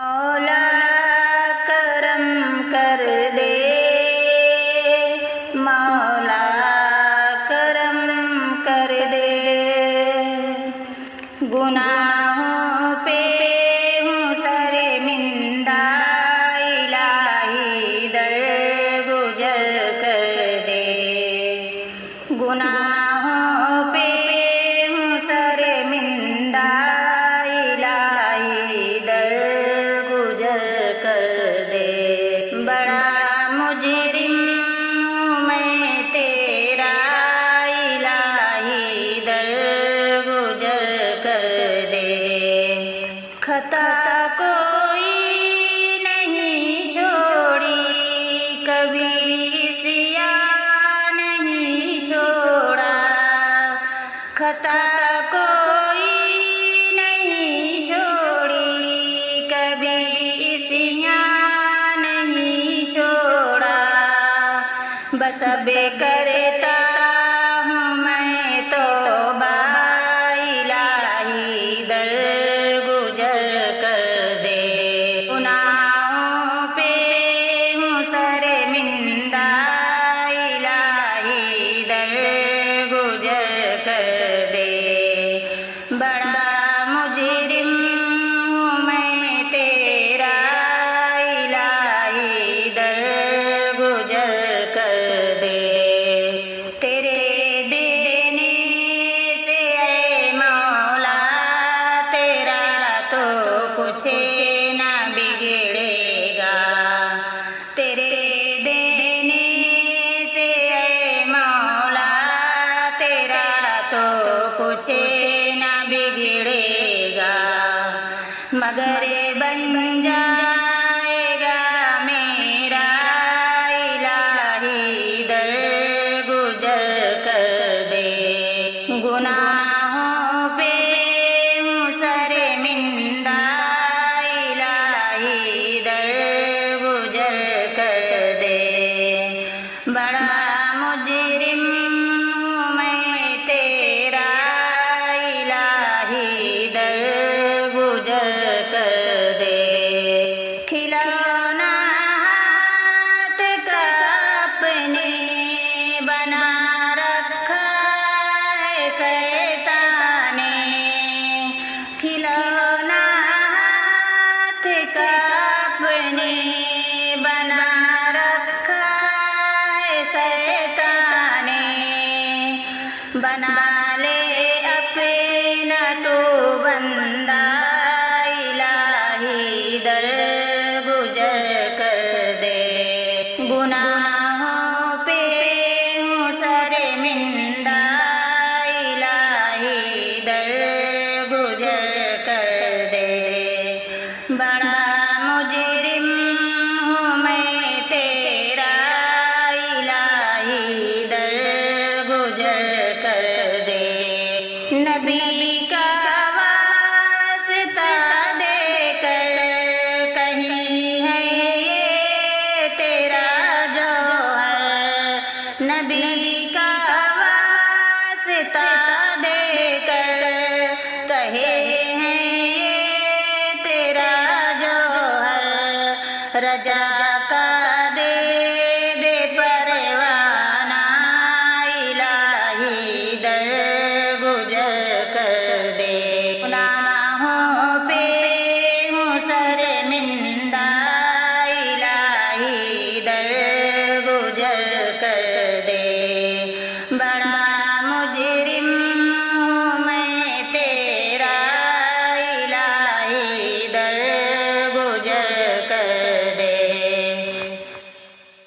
مولا کرم کر دے، مولا کرم کر دے، گناہوں پہ ہوں شرمندہ، الہی درگزر کر دے، گناہوں پہ ہوں شرمندہ، الہی درگزر کر دے، بڑا مجرم ہوں میں تیرا، الہی درگزر کر دے، خطا کوئی نہیں چھوڑی، کبھی سیاہ نہیں چھوڑا، خطا کوئی نہیں چھوڑی، کبھی سیاہ نہیں چھوڑا، بس اب کرتا ہوں میں توبہ، الہی درگزر کر دے، گناہوں پہ ہوں شرمندہ، الہی درگزر کر دے، بڑا مجرم ہوں میں تیرا، الہی درگزر کر دے، تیرے دینے سے اے مولا تیرا تو کچھ نہ بگڑے گا، تیرے دینے سے اے مولا تیرا تو کچھ نہ بگڑے گا، مگر بن جائے گا میرا، الہی درگزر کر دے، گناہوں پہ ہوں شرمندہ، الہی درگزر کر دے، بڑا مجرم ہوں میں تیرا، الہی درگزر کر دے، کھلونا ہاتھ کا اپنے بنا رکھا ہے شیطان نے، کھلونا ہاتھ کا اپنے بنا رکھا ہے شیطان نے، بنا لے اپنا تو بندہ، الہی درگزر کر دے، گناہوں پہ ہوں شرمندہ، الہی درگزر کر دے، بڑا مجرم ہوں میں تیرا، الہی درگزر کر دے، نبی کا واسطہ دے کر کہیں ہے یہ تیرا جوہر، نبی کا واسطہ دے کر کہے ہیں یہ تیرا جوہر، رجا کا